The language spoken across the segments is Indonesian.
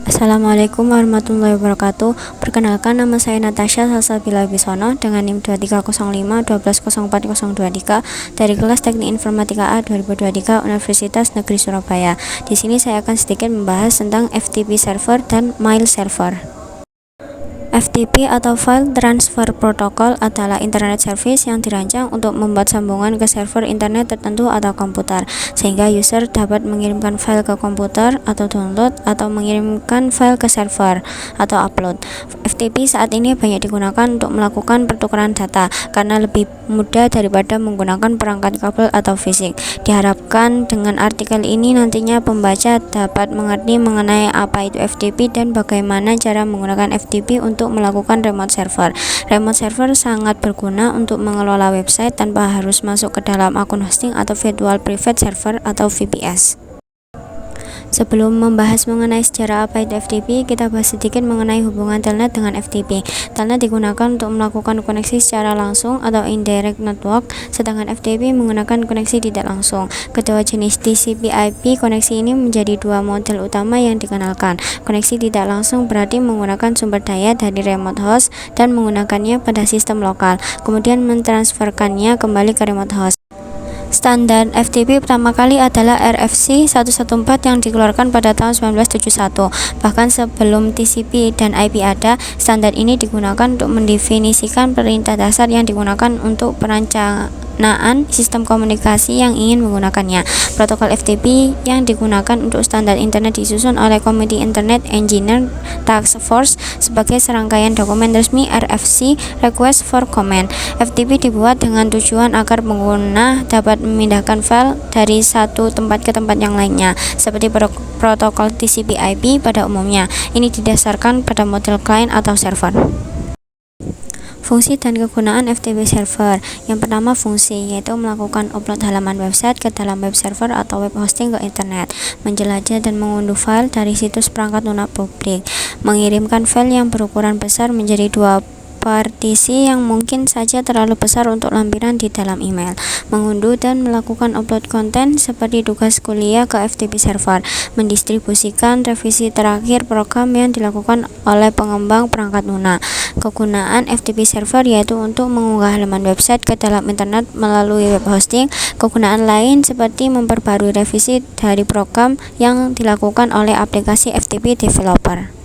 Assalamualaikum warahmatullahi wabarakatuh. Perkenalkan, nama saya Natasha Salsabila Wibisono dengan NIM 2305 1204023 dari kelas Teknik Informatika A 2023 Universitas Negeri Surabaya. Di sini saya akan sedikit membahas tentang FTP server dan mail server. FTP atau File Transfer Protocol adalah internet service yang dirancang untuk membuat sambungan ke server internet tertentu atau komputer, sehingga user dapat mengirimkan file ke komputer atau download atau mengirimkan file ke server atau upload. FTP saat ini banyak digunakan untuk melakukan pertukaran data karena lebih mudah daripada menggunakan perangkat kabel atau fisik. Diharapkan dengan artikel ini nantinya pembaca dapat mengerti mengenai apa itu FTP dan bagaimana cara menggunakan FTP untuk melakukan remote server. Remote server sangat berguna untuk mengelola website tanpa harus masuk ke dalam akun hosting atau virtual private server atau VPS. Sebelum membahas mengenai sejarah apa itu FTP, kita bahas sedikit mengenai hubungan telnet dengan FTP. Telnet digunakan untuk melakukan koneksi secara langsung atau indirect network, sedangkan FTP menggunakan koneksi tidak langsung. Kedua jenis TCP/IP koneksi ini menjadi dua model utama yang dikenalkan. Koneksi tidak langsung berarti menggunakan sumber daya dari remote host dan menggunakannya pada sistem lokal, kemudian mentransferkannya kembali ke remote host. Standar FTP pertama kali adalah RFC 114 yang dikeluarkan pada tahun 1971. Bahkan sebelum TCP dan IP ada, standar ini digunakan untuk mendefinisikan perintah dasar yang digunakan untuk perencanaan sistem komunikasi yang ingin menggunakannya. Protokol FTP yang digunakan untuk standar internet disusun oleh Komite Internet Engineer Task Force sebagai serangkaian dokumen resmi RFC Request for Comment. FTP dibuat dengan tujuan agar pengguna dapat memindahkan file dari satu tempat ke tempat yang lainnya, seperti protokol TCP/IP pada umumnya. Ini didasarkan pada model client atau server. Fungsi dan kegunaan FTP server. Yang pertama, fungsi, yaitu melakukan upload halaman website ke dalam web server atau web hosting ke internet, menjelajah dan mengunduh file dari situs perangkat lunak publik, mengirimkan file yang berukuran besar menjadi dua partisi yang mungkin saja terlalu besar untuk lampiran di dalam email, mengunduh dan melakukan upload konten seperti tugas kuliah ke FTP server, mendistribusikan revisi terakhir program yang dilakukan oleh pengembang perangkat lunak. Kegunaan FTP server yaitu untuk mengunggah halaman website ke dalam internet melalui web hosting. Kegunaan lain seperti memperbarui revisi dari program yang dilakukan oleh aplikasi FTP developer.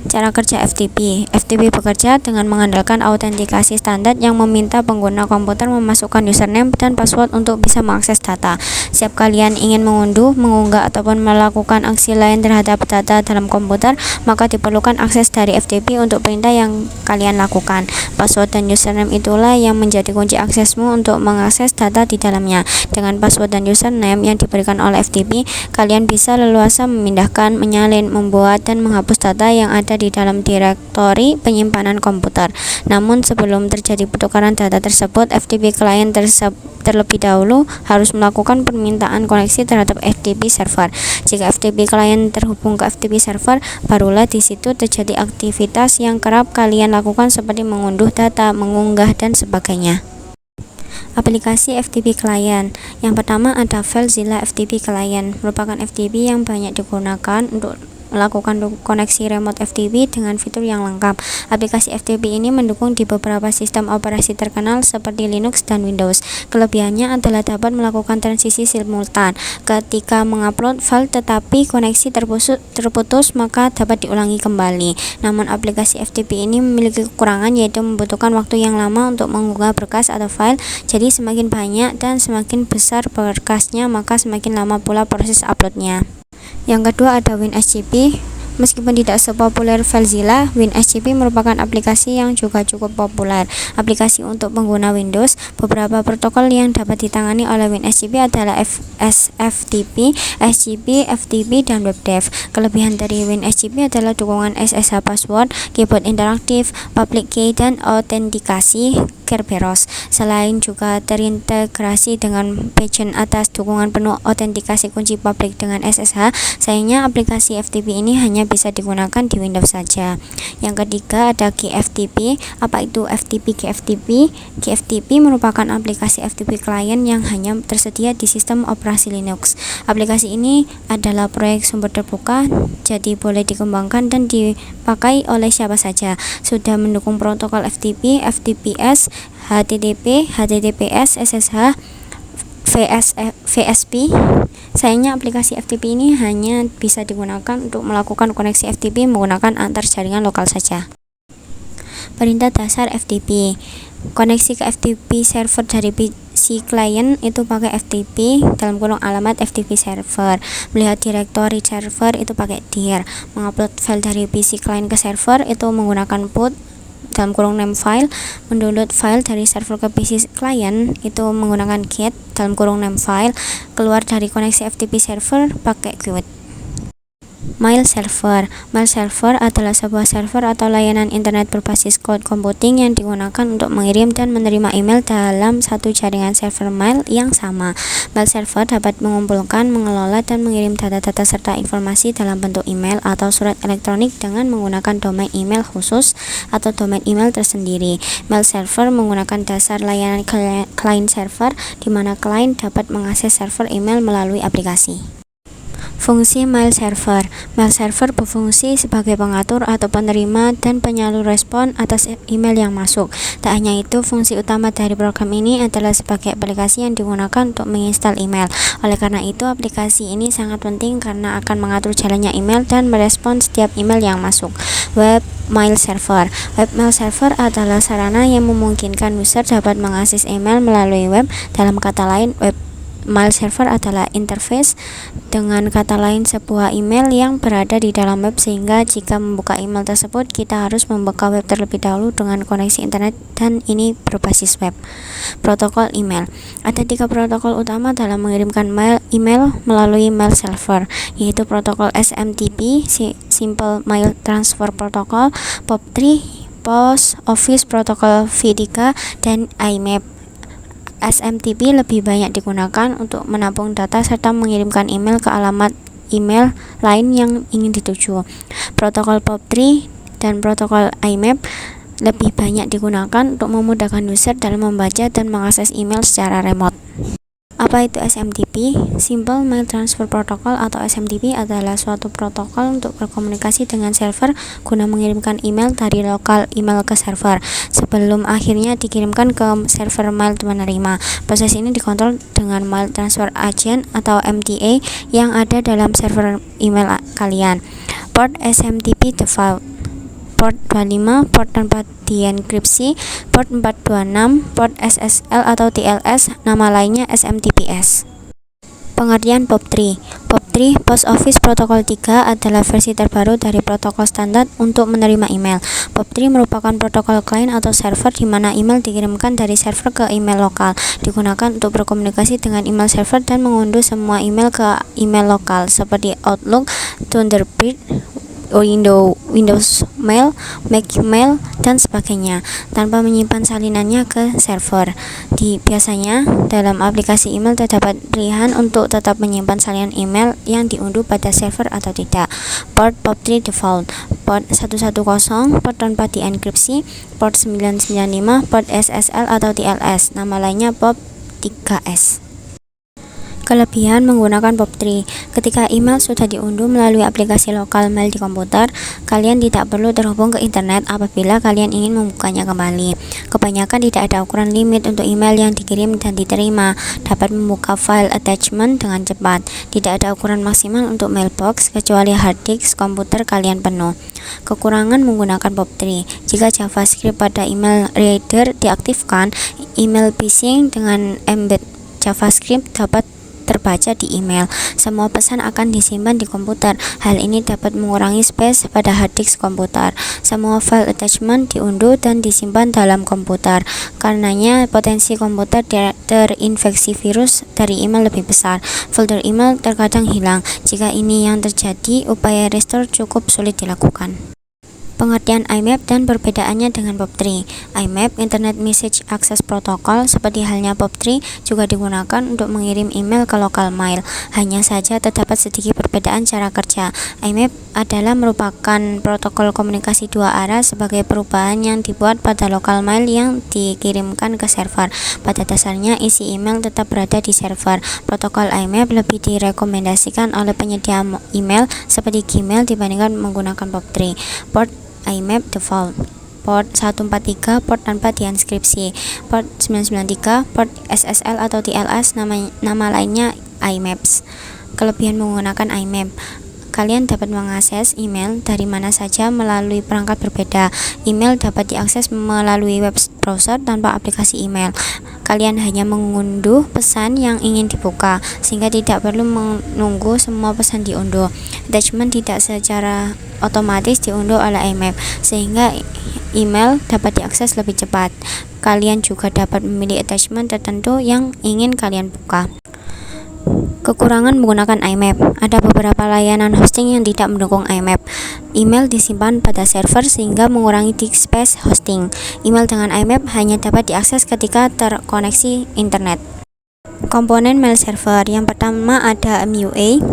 Cara kerja FTP. FTP bekerja dengan mengandalkan autentikasi standar yang meminta pengguna komputer memasukkan username dan password untuk bisa mengakses data. Setiap kalian ingin mengunduh, mengunggah, ataupun melakukan aksi lain terhadap data dalam komputer, maka diperlukan akses dari FTP untuk perintah yang kalian lakukan. Password dan username itulah yang menjadi kunci aksesmu untuk mengakses data di dalamnya. Dengan password dan username yang diberikan oleh FTP, kalian bisa leluasa memindahkan, menyalin, membuat, dan menghapus data yang ada di dalam direktori penyimpanan komputer. Namun sebelum terjadi pertukaran data tersebut, FTP client terlebih dahulu harus melakukan permintaan koneksi terhadap FTP server. Jika FTP client terhubung ke FTP server, barulah di situ terjadi aktivitas yang kerap kalian lakukan seperti mengunduh data, mengunggah, dan sebagainya. Aplikasi FTP Client. Yang pertama ada FileZilla FTP Client, merupakan FTP yang banyak digunakan untuk melakukan koneksi remote FTP dengan fitur yang lengkap. Aplikasi FTP ini mendukung di beberapa sistem operasi terkenal seperti Linux dan Windows. Kelebihannya adalah dapat melakukan transisi simultan. Ketika mengupload file tetapi koneksi terputus, maka dapat diulangi kembali. Namun aplikasi FTP ini memiliki kekurangan, yaitu membutuhkan waktu yang lama untuk mengunggah berkas atau file. Jadi semakin banyak dan semakin besar berkasnya, maka semakin lama pula proses uploadnya. Yang kedua ada WinSCP. Meskipun tidak sepopuler FileZilla, WinSCP merupakan aplikasi yang juga cukup populer. Aplikasi untuk pengguna Windows. Beberapa protokol yang dapat ditangani oleh WinSCP adalah SFTP, SGP, FTP, dan WebDev. Kelebihan dari WinSCP adalah dukungan SSH password, keyboard interaktif, public key, dan autentikasi Kerberos. Selain juga terintegrasi dengan Pageant atas dukungan penuh autentikasi kunci publik dengan SSH, sayangnya aplikasi FTP ini hanya bisa digunakan di Windows saja. Yang ketiga ada GFTP. Apa itu FTP? GFTP merupakan aplikasi FTP klien yang hanya tersedia di sistem operasi Linux. Aplikasi ini adalah proyek sumber terbuka, jadi boleh dikembangkan dan dipakai oleh siapa saja. Sudah mendukung protokol FTP, FTPS, HTTP, HTTPS, SSH, VSP. Sayangnya aplikasi FTP ini hanya bisa digunakan untuk melakukan koneksi FTP menggunakan antar jaringan lokal saja. Perintah dasar FTP. Koneksi ke FTP server dari PC client itu pakai FTP (alamat FTP server). Melihat direktori server itu pakai dir. Mengupload file dari PC client ke server itu menggunakan put (name file). Mendownload file dari server ke PC client itu menggunakan get (name file). Keluar dari koneksi FTP server pakai quit. Mail server. Mail server adalah sebuah server atau layanan internet berbasis cloud computing yang digunakan untuk mengirim dan menerima email dalam satu jaringan server mail yang sama. Mail server dapat mengumpulkan, mengelola, dan mengirim data-data serta informasi dalam bentuk email atau surat elektronik dengan menggunakan domain email khusus atau domain email tersendiri. Mail server menggunakan dasar layanan client server, di mana klien dapat mengakses server email melalui aplikasi. Fungsi mail server. Mail server berfungsi sebagai pengatur atau penerima dan penyalur respon atas email yang masuk. Tak hanya itu, fungsi utama dari program ini adalah sebagai aplikasi yang digunakan untuk menginstal email. Oleh karena itu, aplikasi ini sangat penting karena akan mengatur jalannya email dan merespon setiap email yang masuk. Web mail server. Web mail server adalah sarana yang memungkinkan user dapat mengakses email melalui web. Dalam kata lain, web mail server adalah interface, dengan kata lain sebuah email yang berada di dalam web, sehingga jika membuka email tersebut kita harus membuka web terlebih dahulu dengan koneksi internet, dan ini berbasis web. Protokol email. Ada 3 protokol utama dalam mengirimkan email melalui mail server, yaitu protokol SMTP (Simple Mail Transfer Protocol), POP3, Post Office Protocol v3, dan IMAP. SMTP lebih banyak digunakan untuk menampung data serta mengirimkan email ke alamat email lain yang ingin dituju. Protokol POP3 dan protokol IMAP lebih banyak digunakan untuk memudahkan user dalam membaca dan mengakses email secara remote. Apa itu SMTP? Simple Mail Transfer Protocol atau SMTP adalah suatu protokol untuk berkomunikasi dengan server guna mengirimkan email dari lokal email ke server sebelum akhirnya dikirimkan ke server mail penerima. Proses ini dikontrol dengan Mail Transfer Agent atau MTA yang ada dalam server email kalian. Port SMTP default. Port 25, port tanpa dienkripsi, port 426, port SSL atau TLS, nama lainnya SMTPS. Pengertian POP3. POP3, Post Office Protocol 3, adalah versi terbaru dari protokol standar untuk menerima email. POP3 merupakan protokol klien atau server di mana email dikirimkan dari server ke email lokal, digunakan untuk berkomunikasi dengan email server dan mengunduh semua email ke email lokal seperti Outlook, Thunderbird, Windows Mail, Mac Mail, dan sebagainya, tanpa menyimpan salinannya ke server. Biasanya, dalam aplikasi email terdapat pilihan untuk tetap menyimpan salinan email yang diunduh pada server atau tidak. Port POP3 default. Port 110, port tanpa dienkripsi, port 995, port SSL atau TLS, nama lainnya POP 3S. Kelebihan menggunakan POP3. Ketika email sudah diunduh melalui aplikasi lokal mail di komputer, kalian tidak perlu terhubung ke internet apabila kalian ingin membukanya kembali. Kebanyakan tidak ada ukuran limit untuk email yang dikirim dan diterima, dapat membuka file attachment dengan cepat. Tidak ada ukuran maksimal untuk mailbox kecuali hard disk komputer kalian penuh. Kekurangan menggunakan POP3. Jika JavaScript pada email reader diaktifkan, email phishing dengan embed JavaScript dapat terbaca di email. Semua pesan akan disimpan di komputer. Hal ini dapat mengurangi space pada hard disk komputer. Semua file attachment diunduh dan disimpan dalam komputer. Karenanya, potensi komputer terinfeksi virus dari email lebih besar. Folder email terkadang hilang. Jika ini yang terjadi, upaya restore cukup sulit dilakukan. Pengertian IMAP dan perbedaannya dengan POP3. IMAP, Internet Message Access Protocol, seperti halnya POP3, juga digunakan untuk mengirim email ke local mail. Hanya saja terdapat sedikit perbedaan cara kerja. IMAP adalah merupakan protokol komunikasi dua arah sebagai perubahan yang dibuat pada local mail yang dikirimkan ke server. Pada dasarnya, isi email tetap berada di server. Protokol IMAP lebih direkomendasikan oleh penyedia email seperti Gmail dibandingkan menggunakan POP3. Port IMAP default port 143, port tanpa diinskripsi, port 993, port SSL atau TLS, nama lainnya IMAPs. Kelebihan menggunakan IMAP: kalian dapat mengakses email dari mana saja melalui perangkat berbeda. Email dapat diakses melalui web browser tanpa aplikasi email. Kalian hanya mengunduh pesan yang ingin dibuka, sehingga tidak perlu menunggu semua pesan diunduh. Attachment tidak secara otomatis diunduh oleh IMAP, sehingga email dapat diakses lebih cepat. Kalian juga dapat memilih attachment tertentu yang ingin kalian buka. Kekurangan menggunakan IMAP: ada beberapa layanan hosting yang tidak mendukung IMAP. Email disimpan pada server sehingga mengurangi disk space hosting. Email dengan IMAP hanya dapat diakses ketika terkoneksi internet. Komponen mail server: yang pertama ada MUA.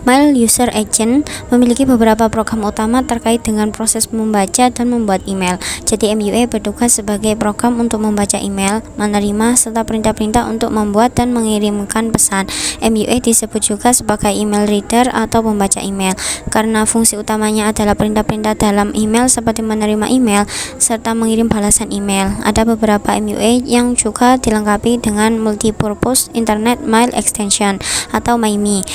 Mail User Agent memiliki beberapa program utama terkait dengan proses membaca dan membuat email. Jadi MUA bertugas sebagai program untuk membaca email, menerima, serta perintah-perintah untuk membuat dan mengirimkan pesan. MUA disebut juga sebagai email reader atau pembaca email, karena fungsi utamanya adalah perintah-perintah dalam email seperti menerima email, serta mengirim balasan email. Ada beberapa MUA yang juga dilengkapi dengan Multipurpose Internet Mail Extension atau MIME,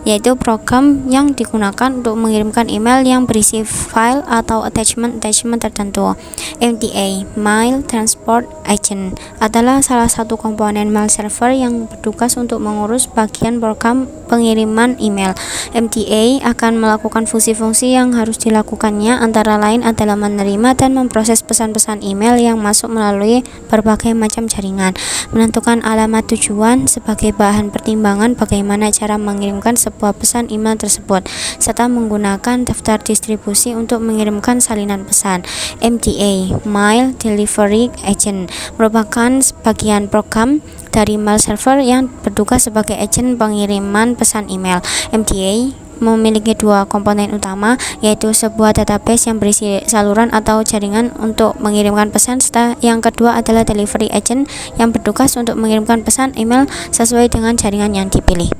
yaitu program yang digunakan untuk mengirimkan email yang berisi file atau attachment tertentu. MTA, Mail Transport Agent, adalah salah satu komponen mail server yang bertugas untuk mengurus bagian program pengiriman email. MTA akan melakukan fungsi-fungsi yang harus dilakukannya, antara lain adalah menerima dan memproses pesan-pesan email yang masuk melalui berbagai macam jaringan, menentukan alamat tujuan sebagai bahan pertimbangan bagaimana cara mengirimkan sebuah pesan email tersebut, serta menggunakan daftar distribusi untuk mengirimkan salinan pesan. MDA, Mail Delivery Agent, merupakan bagian program dari mail server yang bertugas sebagai agen pengiriman pesan email. MDA memiliki dua komponen utama, yaitu sebuah database yang berisi saluran atau jaringan untuk mengirimkan pesan, serta yang kedua adalah delivery agent yang bertugas untuk mengirimkan pesan email sesuai dengan jaringan yang dipilih.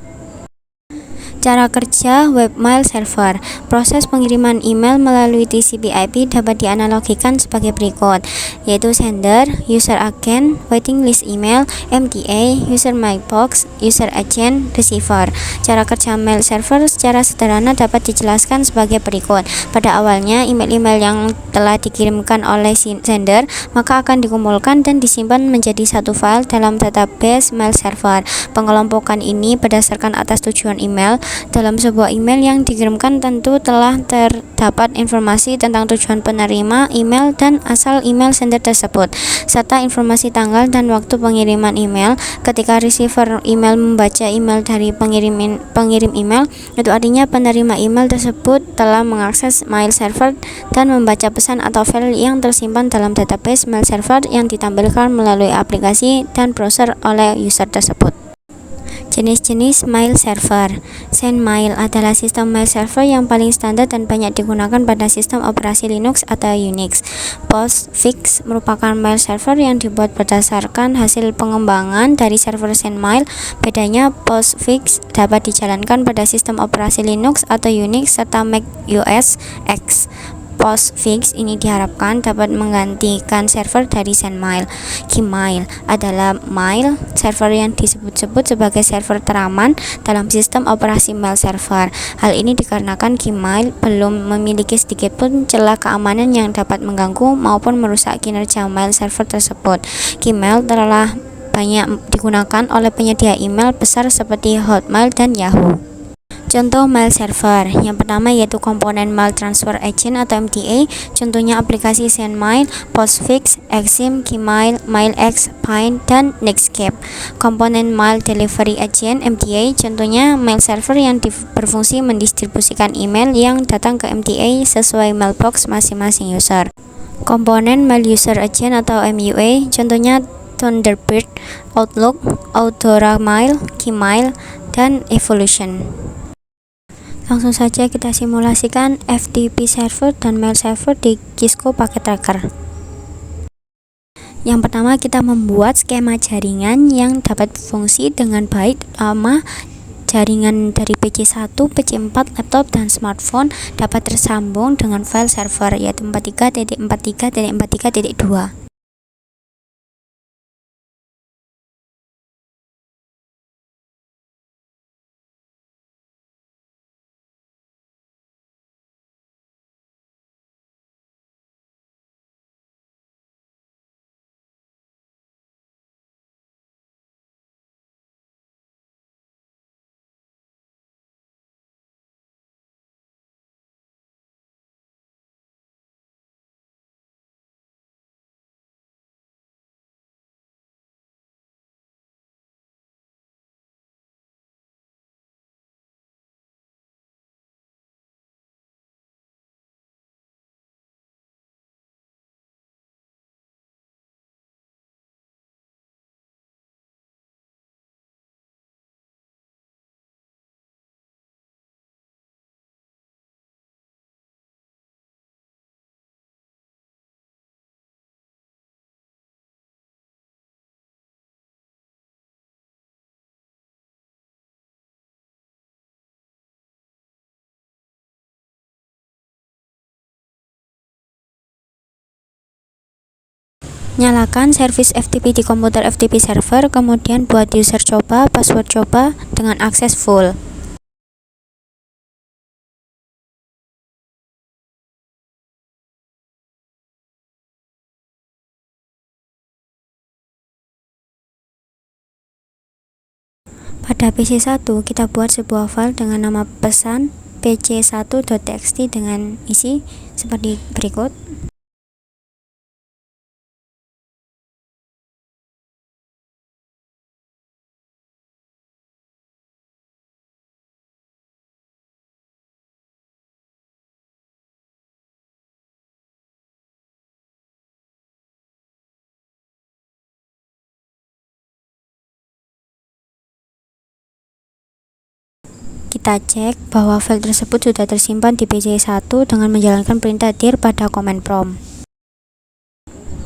Cara kerja webmail server. Proses pengiriman email melalui TCP/IP dapat dianalogikan sebagai berikut, yaitu sender, user agent, waiting list email, MTA, user mailbox, user agent, receiver. Cara kerja mail server secara sederhana dapat dijelaskan sebagai berikut. Pada awalnya, email-email yang telah dikirimkan oleh sender maka akan dikumpulkan dan disimpan menjadi satu file dalam database mail server. Pengelompokan ini berdasarkan atas tujuan email. Dalam sebuah email yang dikirimkan tentu telah terdapat informasi tentang tujuan penerima email dan asal email sender tersebut, serta informasi tanggal dan waktu pengiriman email. Ketika receiver email membaca email dari pengirim email, itu artinya penerima email tersebut telah mengakses mail server dan membaca pesan atau file yang tersimpan dalam database mail server yang ditampilkan melalui aplikasi dan browser oleh user tersebut. Jenis-jenis mail server. SendMail adalah sistem mail server yang paling standar dan banyak digunakan pada sistem operasi Linux atau Unix. Postfix merupakan mail server yang dibuat berdasarkan hasil pengembangan dari server SendMail. Bedanya, Postfix dapat dijalankan pada sistem operasi Linux atau Unix serta Mac OS X. Postfix ini diharapkan dapat menggantikan server dari SendMail. Gmail adalah mail server yang disebut-sebut sebagai server teraman dalam sistem operasi mail server. Hal ini dikarenakan Gmail belum memiliki sedikitpun celah keamanan yang dapat mengganggu maupun merusak kinerja mail server tersebut. Gmail telah banyak digunakan oleh penyedia email besar seperti Hotmail dan Yahoo. Contoh mail server, yang pertama yaitu komponen Mail Transfer Agent atau MTA, contohnya aplikasi SendMail, Postfix, Exim, Gmail, MailX, Pine, dan Netscape. Komponen Mail Delivery Agent MDA, contohnya mail server yang berfungsi mendistribusikan email yang datang ke MTA sesuai mailbox masing-masing user. Komponen Mail User Agent atau MUA, contohnya Thunderbird, Outlook, Audora Mail, Gmail, dan Evolution. Langsung saja kita simulasikan FTP server dan mail server di Cisco Packet Tracker. Yang pertama, kita membuat skema jaringan yang dapat berfungsi dengan baik, pertama jaringan dari PC1, PC4, laptop, dan smartphone dapat tersambung dengan file server yaitu 43.43.43.2. Nyalakan servis FTP di komputer FTP server, kemudian buat user coba, password coba dengan akses full. Pada PC1, kita buat sebuah file dengan nama pesan pc1.txt dengan isi seperti berikut. Kita cek bahwa file tersebut sudah tersimpan di PC1 dengan menjalankan perintah dir pada command prompt.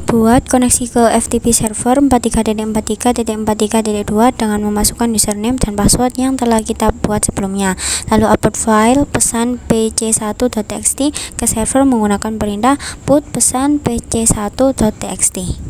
Buat koneksi ke FTP server 43.43.43.2 dengan memasukkan username dan password yang telah kita buat sebelumnya. Lalu upload file pesan pc1.txt ke server menggunakan perintah put pesan pc1.txt.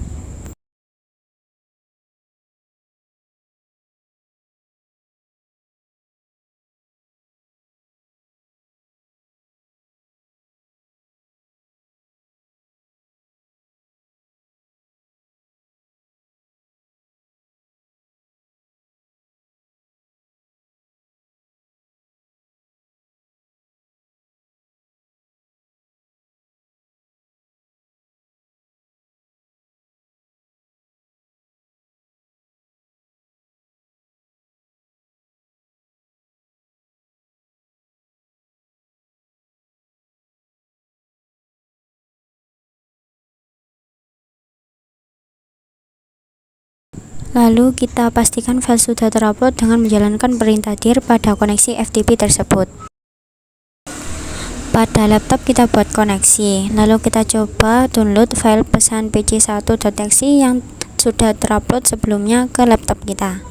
Lalu kita pastikan file sudah terupload dengan menjalankan perintah dir pada koneksi FTP tersebut. Pada laptop kita buat koneksi, lalu kita coba download file pesan pc1.txt yang sudah terupload sebelumnya ke laptop kita.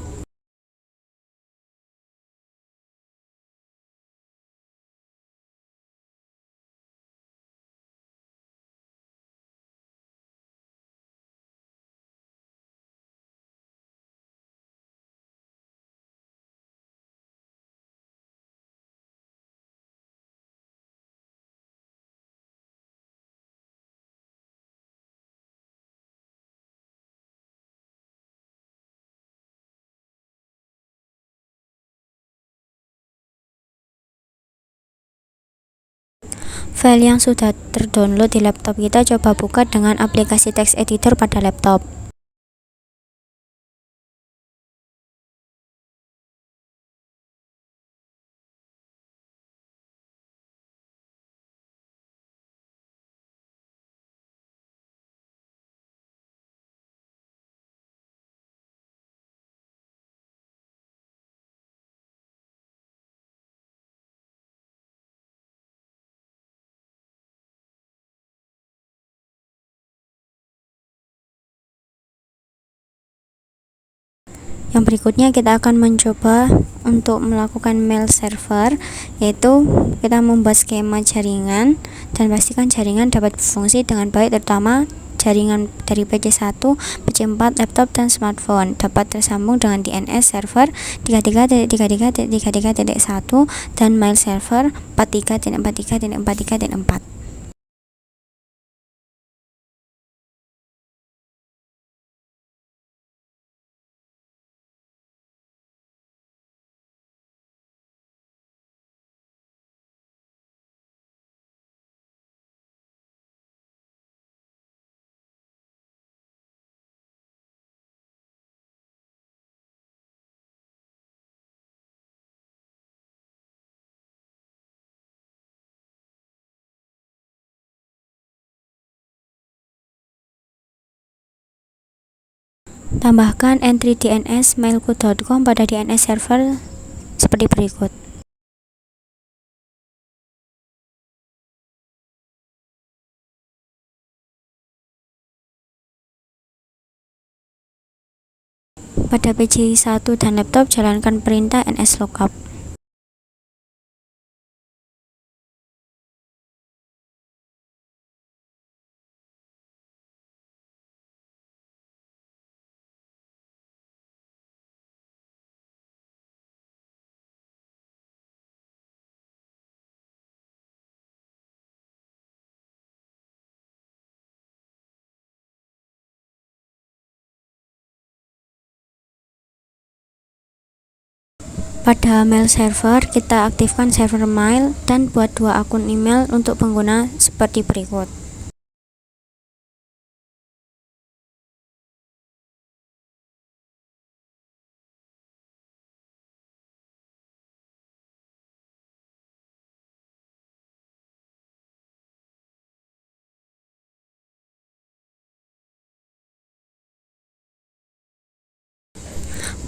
File yang sudah terdownload di laptop kita coba buka dengan aplikasi text editor pada laptop. Yang berikutnya kita akan mencoba untuk melakukan mail server, yaitu kita membuat skema jaringan dan pastikan jaringan dapat berfungsi dengan baik, terutama jaringan dari PC1, PC4, laptop, dan smartphone dapat tersambung dengan DNS server 33.33.33.1 dan mail server 43.43.43.4. Tambahkan entry DNS mailku.com pada DNS server seperti berikut. Pada PC1 dan laptop, jalankan perintah nslookup. Pada mail server, kita aktifkan server mail dan buat dua akun email untuk pengguna seperti berikut.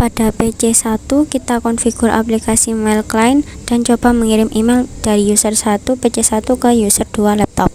Pada PC1, kita konfigur aplikasi mail client dan coba mengirim email dari user 1 PC1 ke user 2 laptop.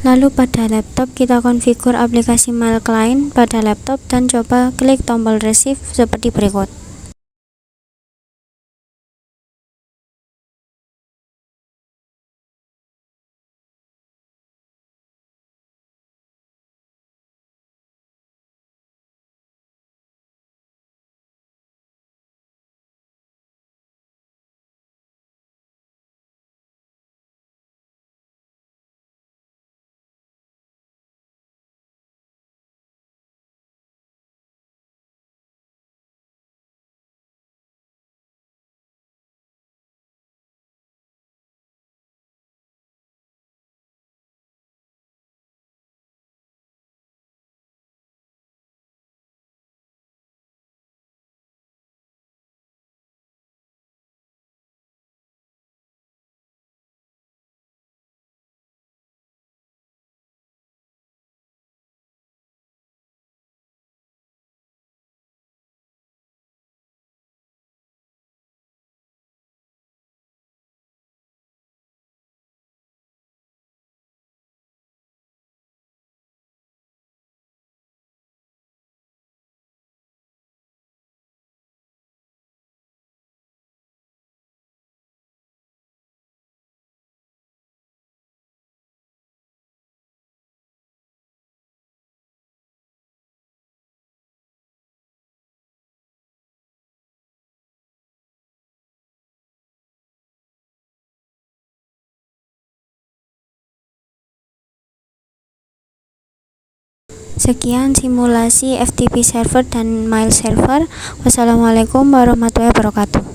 Lalu pada laptop, kita konfigur aplikasi mail client pada laptop dan coba klik tombol receive seperti berikut. Sekian simulasi FTP server dan mail server. Wassalamualaikum warahmatullahi wabarakatuh.